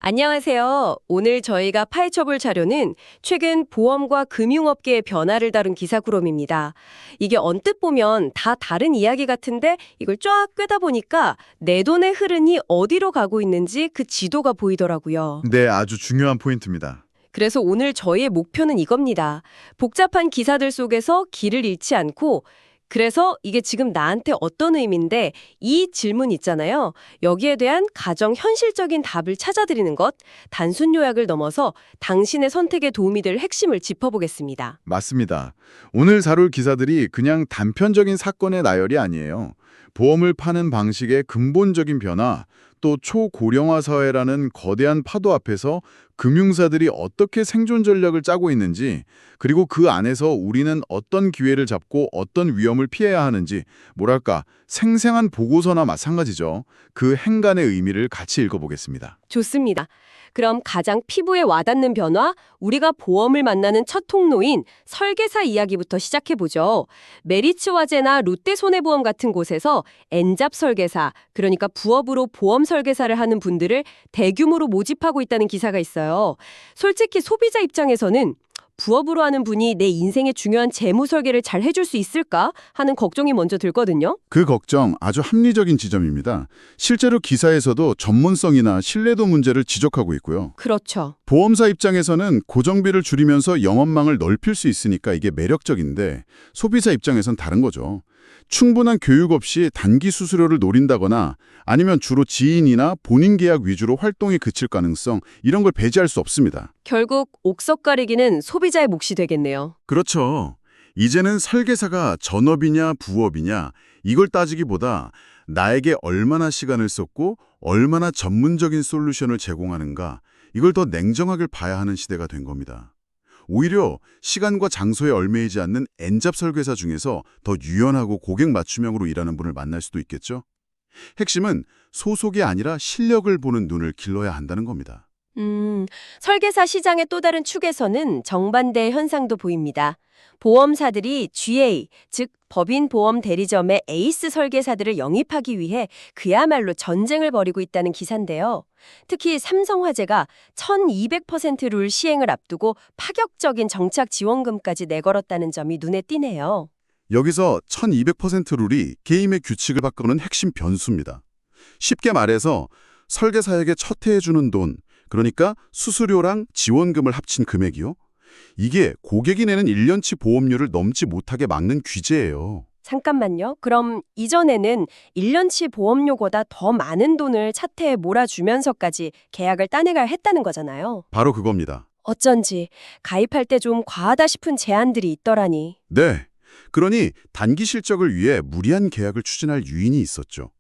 안녕하세요. 오늘 저희가 파헤쳐볼 자료는 최근 보험과 금융업계의 변화를 다룬 기사구름입니다. 이게 언뜻 보면 다 다른 이야기 같은데 이걸 쫙 꿰다 보니까 내 돈의 흐름이 어디로 가고 있는지 그 지도가 보이더라고요. 네, 아주 중요한 포인트입니다. 그래서 오늘 저희의 목표는 이겁니다. 복잡한 기사들 속에서 길을 잃지 않고 그래서 이게 지금 나한테 어떤 의미인데 이 질문 있잖아요. 여기에 대한 가정 현실적인 답을 찾아드리는 것, 단순 요약을 넘어서 당신의 선택에 도움이 될 핵심을 짚어보겠습니다. 맞습니다. 오늘 다룰 기사들이 그냥 단편적인 사건의 나열이 아니에요. 보험을 파는 방식의 근본적인 변화, 또 초고령화 사회라는 거대한 파도 앞에서 금융사들이 어떻게 생존 전략을 짜고 있는지, 그리고 그 안에서 우리는 어떤 기회를 잡고 어떤 위험을 피해야 하는지, 뭐랄까, 생생한 보고서나 마찬가지죠. 그 행간의 의미를 같이 읽어보겠습니다. 좋습니다. 그럼 가장 피부에 와닿는 변화, 우리가 보험을 만나는 첫 통로인 설계사 이야기부터 시작해보죠. 메리츠 화재나 롯데손해보험 같은 곳에서 엔잡 설계사, 그러니까 부업으로 보험 설계사를 하는 분들을 대규모로 모집하고 있다는 기사가 있어요. 솔직히 소비자 입장에서는 부업으로 하는 분이 내 인생의 중요한 재무 설계를 잘 해줄 수 있을까 하는 걱정이 먼저 들거든요. 그 걱정 아주 합리적인 지점입니다. 실제로 기사에서도 전문성이나 신뢰도 문제를 지적하고 있고요. 그렇죠. 보험사 입장에서는 고정비를 줄이면서 영업망을 넓힐 수 있으니까 이게 매력적인데 소비자 입장에선 다른 거죠. 충분한 교육 없이 단기 수수료를 노린다거나 아니면 주로 지인이나 본인 계약 위주로 활동이 그칠 가능성 이런 걸 배제할 수 없습니다. 결국 옥석 가리기는 소비자의 몫이 되겠네요. 그렇죠. 이제는 설계사가 전업이냐 부업이냐 이걸 따지기보다 나에게 얼마나 시간을 썼고 얼마나 전문적인 솔루션을 제공하는가 이걸 더 냉정하게 봐야 하는 시대가 된 겁니다. 오히려 시간과 장소에 얽매이지 않는 엔잡 설계사 중에서 더 유연하고 고객 맞춤형으로 일하는 분을 만날 수도 있겠죠. 핵심은 소속이 아니라 실력을 보는 눈을 길러야 한다는 겁니다. 설계사 시장의 또 다른 축에서는 정반대의 현상도 보입니다. 보험사들이 GA, 즉 법인 보험 대리점의 에이스 설계사들을 영입하기 위해 그야말로 전쟁을 벌이고 있다는 기사인데요. 특히 삼성화재가 1200% 룰 시행을 앞두고 파격적인 정착 지원금까지 내걸었다는 점이 눈에 띄네요. 여기서 1200% 룰이 게임의 규칙을 바꾸는 핵심 변수입니다. 쉽게 말해서 설계사에게 첫해해주는 돈, 그러니까 수수료랑 지원금을 합친 금액이요. 이게 고객이 내는 1년치 보험료를 넘지 못하게 막는 규제예요. 잠깐만요. 그럼 이전에는 1년치 보험료보다 더 많은 돈을 차태에 몰아주면서까지 계약을 따내가야 했다는 거잖아요. 바로 그겁니다. 어쩐지 가입할 때 좀 과하다 싶은 제한들이 있더라니. 네. 그러니 단기 실적을 위해 무리한 계약을 추진할 유인이 있었죠.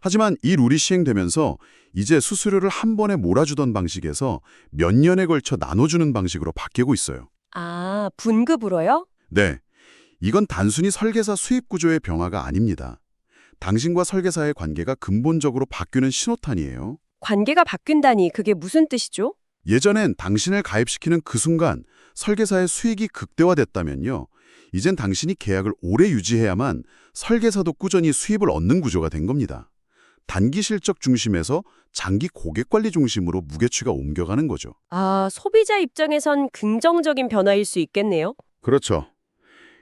하지만 이 룰이 시행되면서 이제 수수료를 한 번에 몰아주던 방식에서 몇 년에 걸쳐 나눠주는 방식으로 바뀌고 있어요. 아, 분급으로요? 네. 이건 단순히 설계사 수입 구조의 변화가 아닙니다. 당신과 설계사의 관계가 근본적으로 바뀌는 신호탄이에요. 관계가 바뀐다니 그게 무슨 뜻이죠? 예전엔 당신을 가입시키는 그 순간 설계사의 수익이 극대화됐다면요. 이젠 당신이 계약을 오래 유지해야만 설계사도 꾸준히 수입을 얻는 구조가 된 겁니다. 단기 실적 중심에서 장기 고객 관리 중심으로 무게추가 옮겨가는 거죠. 아, 소비자 입장에선 긍정적인 변화일 수 있겠네요. 그렇죠.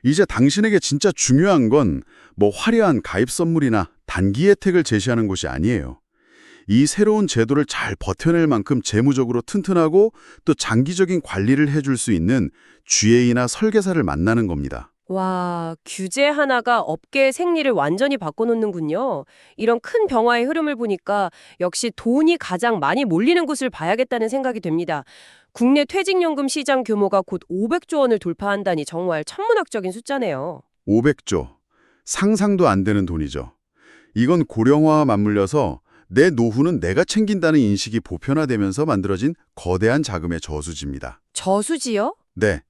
이제 당신에게 진짜 중요한 건 뭐 화려한 가입 선물이나 단기 혜택을 제시하는 것이 아니에요. 이 새로운 제도를 잘 버텨낼 만큼 재무적으로 튼튼하고 또 장기적인 관리를 해줄 수 있는 GA나 설계사를 만나는 겁니다. 와, 규제 하나가 업계의 생리를 완전히 바꿔놓는군요. 이런 큰 변화의 흐름을 보니까 역시 돈이 가장 많이 몰리는 곳을 봐야겠다는 생각이 됩니다. 국내 퇴직연금 시장 규모가 곧 500조 원을 돌파한다니 정말 천문학적인 숫자네요. 500조. 상상도 안 되는 돈이죠. 이건 고령화와 맞물려서 내 노후는 내가 챙긴다는 인식이 보편화되면서 만들어진 거대한 자금의 저수지입니다. 저수지요? 네.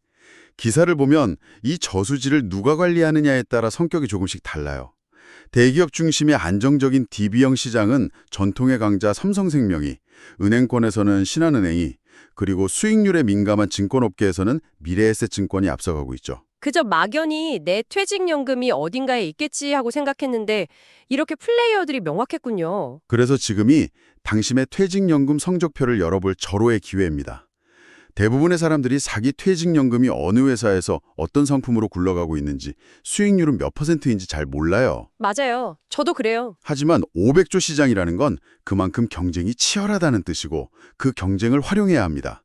기사를 보면 이 저수지를 누가 관리하느냐에 따라 성격이 조금씩 달라요. 대기업 중심의 안정적인 DB형 시장은 전통의 강자 삼성생명이, 은행권에서는 신한은행이, 그리고 수익률에 민감한 증권업계에서는 미래에셋증권이 앞서가고 있죠. 그저 막연히 내 퇴직연금이 어딘가에 있겠지 하고 생각했는데 이렇게 플레이어들이 명확했군요. 그래서 지금이 당신의 퇴직연금 성적표를 열어볼 절호의 기회입니다. 대부분의 사람들이 자기 퇴직연금이 어느 회사에서 어떤 상품으로 굴러가고 있는지, 수익률은 몇 %인지 잘 몰라요. 맞아요. 저도 그래요. 하지만 500조 시장이라는 건 그만큼 경쟁이 치열하다는 뜻이고 그 경쟁을 활용해야 합니다.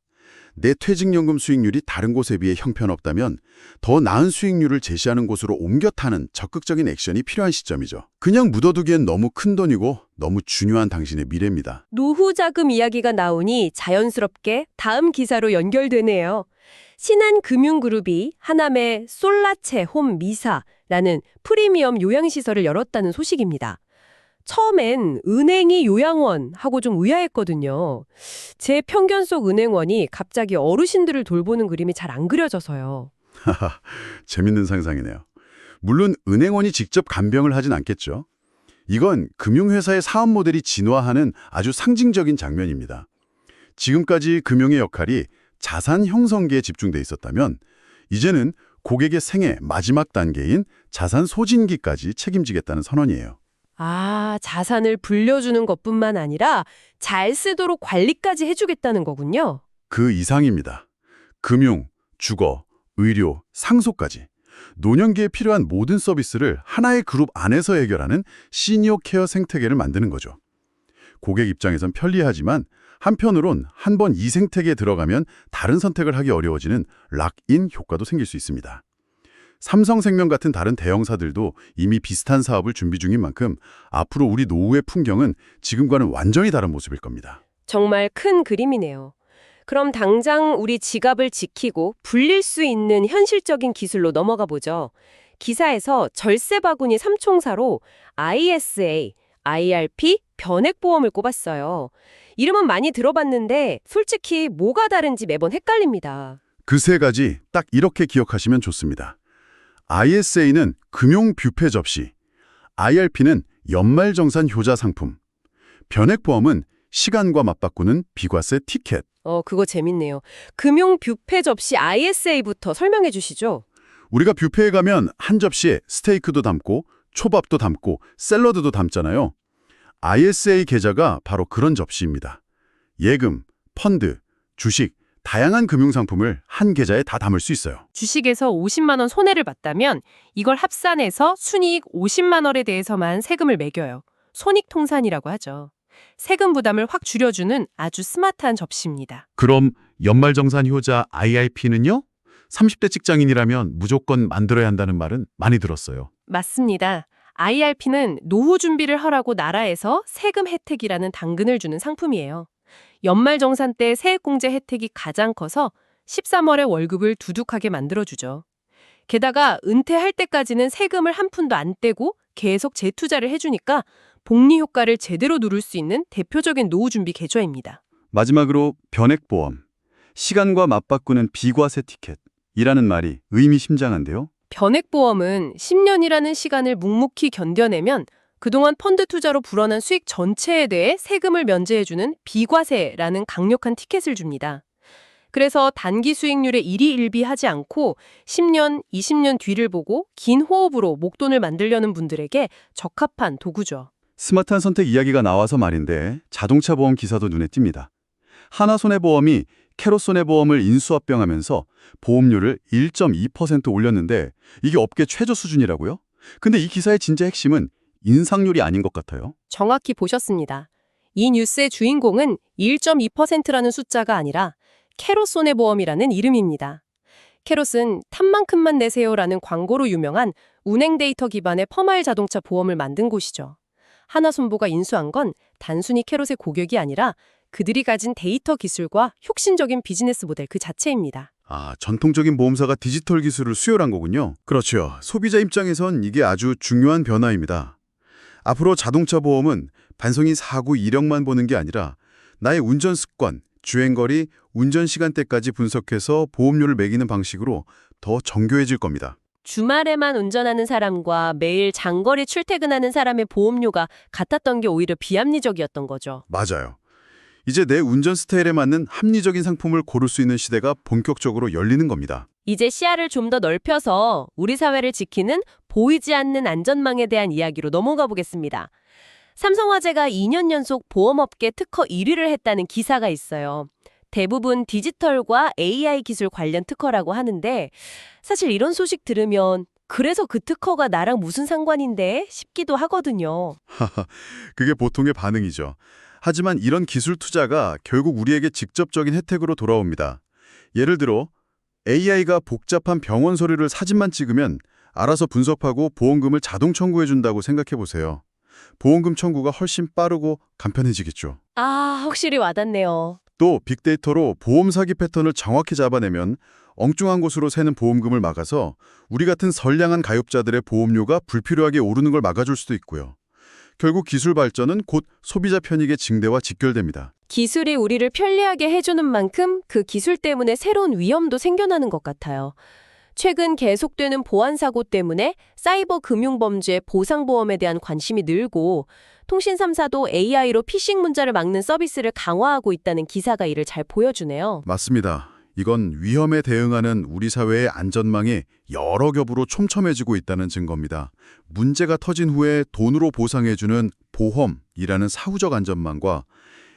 내 퇴직연금 수익률이 다른 곳에 비해 형편없다면 더 나은 수익률을 제시하는 곳으로 옮겨 타는 적극적인 액션이 필요한 시점이죠. 그냥 묻어두기엔 너무 큰 돈이고 너무 중요한 당신의 미래입니다. 노후 자금 이야기가 나오니 자연스럽게 다음 기사로 연결되네요. 신한금융그룹이 하남에 솔라체 홈 미사라는 프리미엄 요양시설을 열었다는 소식입니다. 처음엔 은행이 요양원 하고 좀 의아했거든요. 제 편견 속 은행원이 갑자기 어르신들을 돌보는 그림이 잘 안 그려져서요. 하하, 재밌는 상상이네요. 물론 은행원이 직접 간병을 하진 않겠죠. 이건 금융회사의 사업 모델이 진화하는 아주 상징적인 장면입니다. 지금까지 금융의 역할이 자산 형성기에 집중돼 있었다면 이제는 고객의 생애 마지막 단계인 자산 소진기까지 책임지겠다는 선언이에요. 아, 자산을 불려주는 것뿐만 아니라 잘 쓰도록 관리까지 해주겠다는 거군요. 그 이상입니다. 금융, 주거, 의료, 상속까지 노년기에 필요한 모든 서비스를 하나의 그룹 안에서 해결하는 시니어 케어 생태계를 만드는 거죠. 고객 입장에선 편리하지만 한편으론 한 번 이 생태계에 들어가면 다른 선택을 하기 어려워지는 락인 효과도 생길 수 있습니다. 삼성생명 같은 다른 대형사들도 이미 비슷한 사업을 준비 중인 만큼 앞으로 우리 노후의 풍경은 지금과는 완전히 다른 모습일 겁니다. 정말 큰 그림이네요. 그럼 당장 우리 지갑을 지키고 불릴 수 있는 현실적인 기술로 넘어가 보죠. 기사에서 절세 바구니 3총사로 ISA, IRP, 변액보험을 꼽았어요. 이름은 많이 들어봤는데 솔직히 뭐가 다른지 매번 헷갈립니다. 그 세 가지 딱 이렇게 기억하시면 좋습니다. ISA는 금융 뷔페 접시, IRP는 연말정산 효자 상품, 변액보험은 시간과 맞바꾸는 비과세 티켓. 그거 재밌네요. 금융 뷔페 접시 ISA부터 설명해 주시죠. 우리가 뷔페에 가면 한 접시에 스테이크도 담고 초밥도 담고 샐러드도 담잖아요. ISA 계좌가 바로 그런 접시입니다. 예금, 펀드, 주식, 다양한 금융상품을 한 계좌에 다 담을 수 있어요. 주식에서 50만 원 손해를 봤다면 이걸 합산해서 순이익 50만 원에 대해서만 세금을 매겨요. 손익통산이라고 하죠. 세금 부담을 확 줄여주는 아주 스마트한 접시입니다. 그럼 연말정산 효자 IRP는요? 30대 직장인이라면 무조건 만들어야 한다는 말은 많이 들었어요. 맞습니다. IRP는 노후 준비를 하라고 나라에서 세금 혜택이라는 당근을 주는 상품이에요. 연말정산 때 세액공제 혜택이 가장 커서 13월에 월급을 두둑하게 만들어주죠. 게다가 은퇴할 때까지는 세금을 한 푼도 안 떼고 계속 재투자를 해주니까 복리 효과를 제대로 누릴 수 있는 대표적인 노후 준비 계좌입니다. 마지막으로 변액보험, 시간과 맞바꾸는 비과세 티켓이라는 말이 의미심장한데요. 변액보험은 10년이라는 시간을 묵묵히 견뎌내면 그동안 펀드 투자로 불어난 수익 전체에 대해 세금을 면제해주는 비과세라는 강력한 티켓을 줍니다. 그래서 단기 수익률에 일희일비하지 않고 10년, 20년 뒤를 보고 긴 호흡으로 목돈을 만들려는 분들에게 적합한 도구죠. 스마트한 선택 이야기가 나와서 말인데 자동차 보험 기사도 눈에 띕니다. 하나손해보험이 캐롯손해보험을 인수합병하면서 보험료를 1.2% 올렸는데 이게 업계 최저 수준이라고요? 근데 이 기사의 진짜 핵심은 인상률이 아닌 것 같아요. 정확히 보셨습니다. 이 뉴스의 주인공은 1.2%라는 숫자가 아니라 캐롯 손해보험이라는 이름입니다. 캐롯은 탑만큼만 내세요라는 광고로 유명한 운행 데이터 기반의 퍼마일 자동차 보험을 만든 곳이죠. 하나손보가 인수한 건 단순히 캐롯의 고객이 아니라 그들이 가진 데이터 기술과 혁신적인 비즈니스 모델 그 자체입니다. 전통적인 보험사가 디지털 기술을 수혈한 거군요. 그렇죠. 소비자 입장에선 이게 아주 중요한 변화입니다. 앞으로 자동차 보험은 반성인 사고 이력만 보는 게 아니라 나의 운전 습관, 주행거리, 운전 시간대까지 분석해서 보험료를 매기는 방식으로 더 정교해질 겁니다. 주말에만 운전하는 사람과 매일 장거리 출퇴근하는 사람의 보험료가 같았던 게 오히려 비합리적이었던 거죠. 맞아요. 이제 내 운전 스타일에 맞는 합리적인 상품을 고를 수 있는 시대가 본격적으로 열리는 겁니다. 이제 시야를 좀 더 넓혀서 우리 사회를 지키는 보이지 않는 안전망에 대한 이야기로 넘어가 보겠습니다. 삼성화재가 2년 연속 보험업계 특허 1위를 했다는 기사가 있어요. 대부분 디지털과 AI 기술 관련 특허라고 하는데 사실 이런 소식 들으면 그래서 그 특허가 나랑 무슨 상관인데 싶기도 하거든요. 그게 보통의 반응이죠. 하지만 이런 기술 투자가 결국 우리에게 직접적인 혜택으로 돌아옵니다. 예를 들어 AI가 복잡한 병원 서류를 사진만 찍으면 알아서 분석하고 보험금을 자동 청구해준다고 생각해보세요. 보험금 청구가 훨씬 빠르고 간편해지겠죠. 아, 확실히 와닿네요. 또 빅데이터로 보험 사기 패턴을 정확히 잡아내면 엉뚱한 곳으로 새는 보험금을 막아서 우리 같은 선량한 가입자들의 보험료가 불필요하게 오르는 걸 막아줄 수도 있고요. 결국 기술 발전은 곧 소비자 편익의 증대와 직결됩니다. 기술이 우리를 편리하게 해주는 만큼 그 기술 때문에 새로운 위험도 생겨나는 것 같아요. 최근 계속되는 보안 사고 때문에 사이버 금융 범죄 보상보험에 대한 관심이 늘고 통신 3사도 AI로 피싱 문자를 막는 서비스를 강화하고 있다는 기사가 이를 잘 보여주네요. 맞습니다. 이건 위험에 대응하는 우리 사회의 안전망이 여러 겹으로 촘촘해지고 있다는 증거입니다. 문제가 터진 후에 돈으로 보상해주는 보험이라는 사후적 안전망과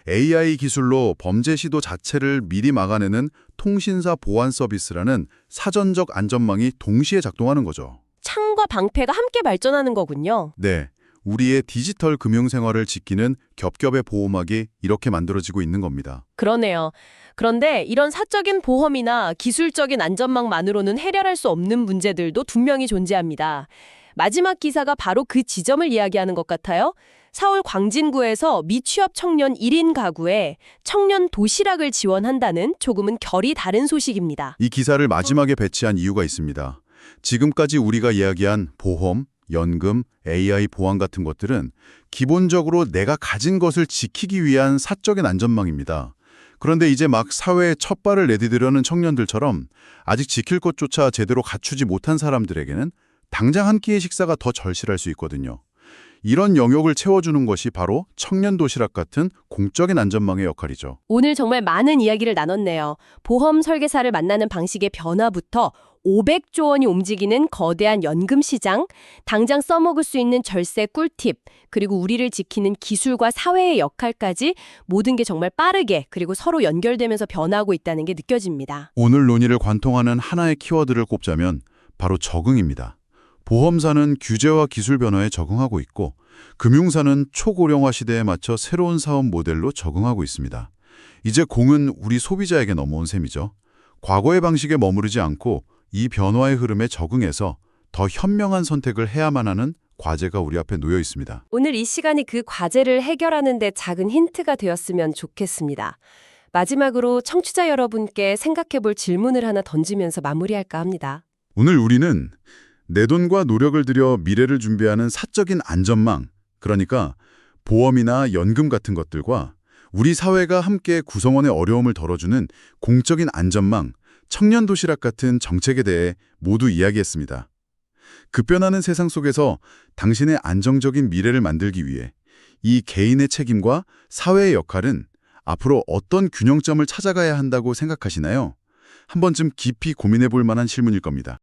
AI 기술로 범죄 시도 자체를 미리 막아내는 통신사 보안 서비스라는 사전적 안전망이 동시에 작동하는 거죠. 창과 방패가 함께 발전하는 거군요. 네, 우리의 디지털 금융생활을 지키는 겹겹의 보호막이 이렇게 만들어지고 있는 겁니다. 그러네요. 그런데 이런 사적인 보험이나 기술적인 안전망만으로는 해결할 수 없는 문제들도 분명히 존재합니다. 마지막 기사가 바로 그 지점을 이야기하는 것 같아요. 서울 광진구에서 미취업 청년 1인 가구에 청년 도시락을 지원한다는 조금은 결이 다른 소식입니다. 이 기사를 마지막에 배치한 이유가 있습니다. 지금까지 우리가 이야기한 보험, 연금, AI 보안 같은 것들은 기본적으로 내가 가진 것을 지키기 위한 사적인 안전망입니다. 그런데 이제 막 사회에 첫 발을 내디디려는 청년들처럼 아직 지킬 것조차 제대로 갖추지 못한 사람들에게는 당장 한 끼의 식사가 더 절실할 수 있거든요. 이런 영역을 채워주는 것이 바로 청년 도시락 같은 공적인 안전망의 역할이죠. 오늘 정말 많은 이야기를 나눴네요. 보험 설계사를 만나는 방식의 변화부터 500조 원이 움직이는 거대한 연금 시장, 당장 써먹을 수 있는 절세 꿀팁, 그리고 우리를 지키는 기술과 사회의 역할까지 모든 게 정말 빠르게 그리고 서로 연결되면서 변화하고 있다는 게 느껴집니다. 오늘 논의를 관통하는 하나의 키워드를 꼽자면 바로 적응입니다. 보험사는 규제와 기술 변화에 적응하고 있고 금융사는 초고령화 시대에 맞춰 새로운 사업 모델로 적응하고 있습니다. 이제 공은 우리 소비자에게 넘어온 셈이죠. 과거의 방식에 머무르지 않고 이 변화의 흐름에 적응해서 더 현명한 선택을 해야만 하는 과제가 우리 앞에 놓여 있습니다. 오늘 이 시간이 그 과제를 해결하는 데 작은 힌트가 되었으면 좋겠습니다. 마지막으로 청취자 여러분께 생각해 볼 질문을 하나 던지면서 마무리할까 합니다. 오늘 우리는 내 돈과 노력을 들여 미래를 준비하는 사적인 안전망, 그러니까 보험이나 연금 같은 것들과 우리 사회가 함께 구성원의 어려움을 덜어주는 공적인 안전망, 청년 도시락 같은 정책에 대해 모두 이야기했습니다. 급변하는 세상 속에서 당신의 안정적인 미래를 만들기 위해 이 개인의 책임과 사회의 역할은 앞으로 어떤 균형점을 찾아가야 한다고 생각하시나요? 한 번쯤 깊이 고민해 볼 만한 질문일 겁니다.